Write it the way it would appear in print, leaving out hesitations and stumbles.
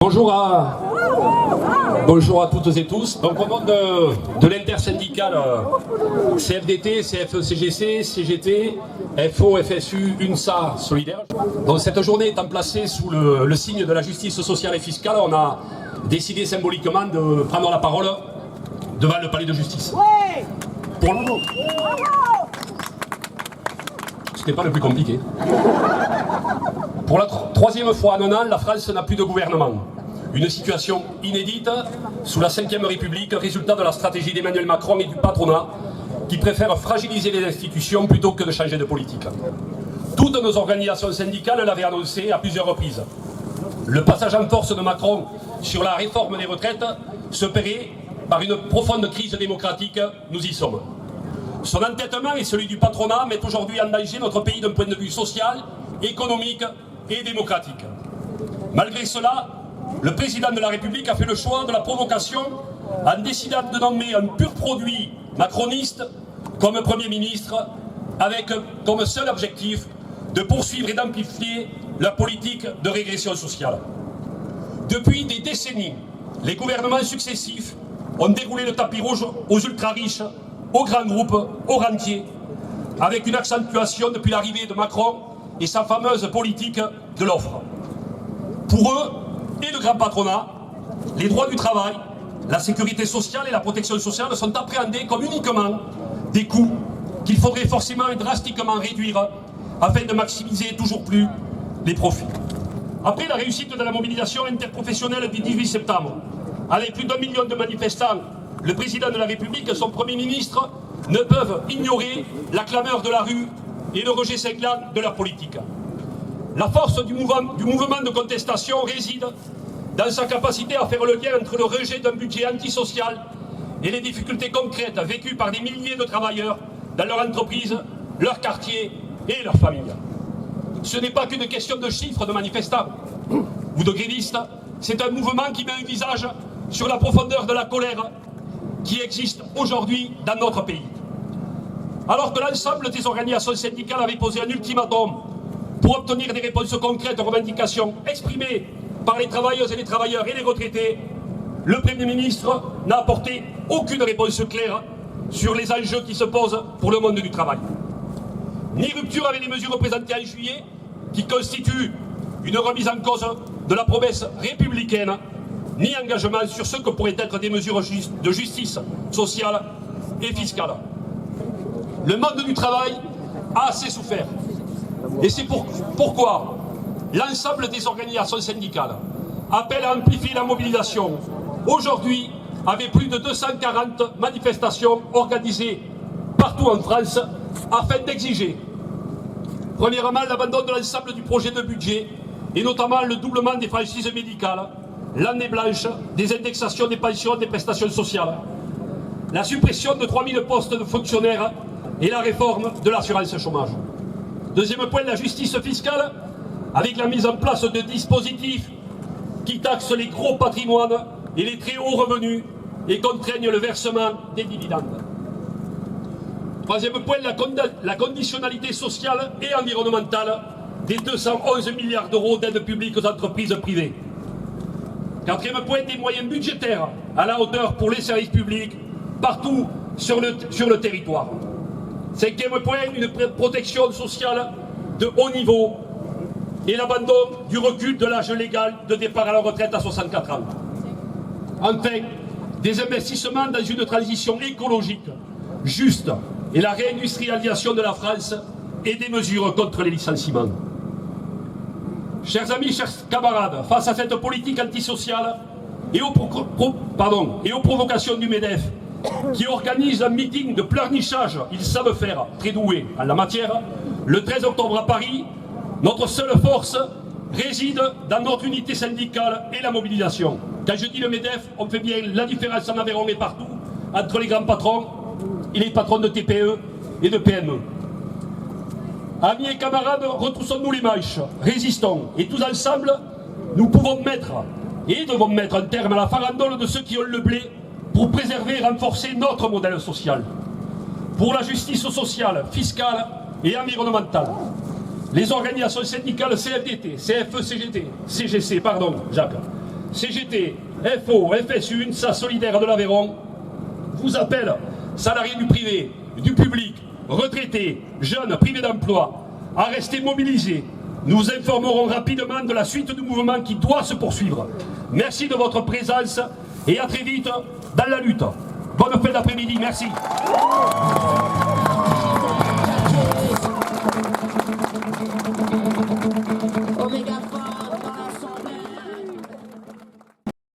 Bonjour à toutes et tous. Donc au nom de l'intersyndicale CFDT, CFE-CGC, CGT, FO, FSU, UNSA, Solidaire. Donc cette journée étant placée sous le signe de la justice sociale et fiscale, on a décidé symboliquement de prendre la parole devant le palais de justice. Pour le moment. C'était pas le plus compliqué. Pour la troisième fois en un an, la France n'a plus de gouvernement. Une situation inédite sous la Ve République, résultat de la stratégie d'Emmanuel Macron et du patronat qui préfèrent fragiliser les institutions plutôt que de changer de politique. Toutes nos organisations syndicales l'avaient annoncé à plusieurs reprises. Le passage en force de Macron sur la réforme des retraites se paierait par une profonde crise démocratique. Nous y sommes. Son entêtement et celui du patronat mettent aujourd'hui en danger notre pays d'un point de vue social, économique et démocratique. Malgré cela, le président de la République a fait le choix de la provocation en décidant de nommer un pur produit macroniste comme Premier ministre avec comme seul objectif de poursuivre et d'amplifier la politique de régression sociale. Depuis des décennies, les gouvernements successifs ont déroulé le tapis rouge aux ultra-riches, aux grands groupes, aux rentiers, avec une accentuation depuis l'arrivée de Macron et sa fameuse politique de l'offre. Pour eux et le grand patronat, les droits du travail, la sécurité sociale et la protection sociale sont appréhendés comme uniquement des coûts qu'il faudrait forcément et drastiquement réduire afin de maximiser toujours plus les profits. Après la réussite de la mobilisation interprofessionnelle du 18 septembre, avec plus d'1 million de manifestants, le président de la République et son Premier ministre ne peuvent ignorer la clameur de la rue et le rejet cinglant de leur politique. La force du mouvement de contestation réside dans sa capacité à faire le lien entre le rejet d'un budget antisocial et les difficultés concrètes vécues par des milliers de travailleurs dans leur entreprise, leur quartier et leur famille. Ce n'est pas qu'une question de chiffres de manifestants ou de grévistes, c'est un mouvement qui met un visage sur la profondeur de la colère qui existe aujourd'hui dans notre pays. Alors que l'ensemble des organisations syndicales avaient posé un ultimatum pour obtenir des réponses concrètes aux revendications exprimées par les travailleuses et les travailleurs et les retraités, le Premier ministre n'a apporté aucune réponse claire sur les enjeux qui se posent pour le monde du travail. Ni rupture avec les mesures présentées en juillet, qui constituent une remise en cause de la promesse républicaine, ni engagement sur ce que pourraient être des mesures de justice sociale et fiscale. Le monde du travail a assez souffert. Et c'est pourquoi l'ensemble des organisations syndicales appellent à amplifier la mobilisation. Aujourd'hui, avec plus de 240 manifestations organisées partout en France, afin d'exiger, premièrement, l'abandon de l'ensemble du projet de budget, et notamment le doublement des franchises médicales, l'année blanche, des indexations des pensions et des prestations sociales, la suppression de 3000 postes de fonctionnaires et la réforme de l'assurance chômage. Deuxième point, la justice fiscale, avec la mise en place de dispositifs qui taxent les gros patrimoines et les très hauts revenus et contraignent le versement des dividendes. Troisième point, la conditionnalité sociale et environnementale des 211 milliards d'euros d'aides publiques aux entreprises privées. Quatrième point, des moyens budgétaires à la hauteur pour les services publics partout sur le territoire. Cinquième point, une protection sociale de haut niveau et l'abandon du recul de l'âge légal de départ à la retraite à 64 ans. Enfin, des investissements dans une transition écologique juste et la réindustrialisation de la France et des mesures contre les licenciements. Chers amis, chers camarades, face à cette politique antisociale et aux provocations du MEDEF, qui organise un meeting de pleurnichage, ils savent faire, très doués en la matière, le 13 octobre à Paris, notre seule force réside dans notre unité syndicale et la mobilisation. Quand je dis le MEDEF, on fait bien la différence en Aveyron et partout entre les grands patrons et les patrons de TPE et de PME. Amis et camarades, retroussons-nous les manches, résistons, et tous ensemble, nous pouvons mettre et devons mettre un terme à la farandole de ceux qui ont le blé pour préserver et renforcer notre modèle social, pour la justice sociale, fiscale et environnementale. Les organisations syndicales CFDT, CFE-CGT, CGC, pardon, Jacques, CGT, FO, FSU, UNSA Solidaire de l'Aveyron vous appelle, salariés du privé, du public, retraités, jeunes, privés d'emploi, à rester mobilisés. Nous vous informerons rapidement de la suite du mouvement qui doit se poursuivre. Merci de votre présence et à très vite dans la lutte. Bonne fin d'après-midi, merci.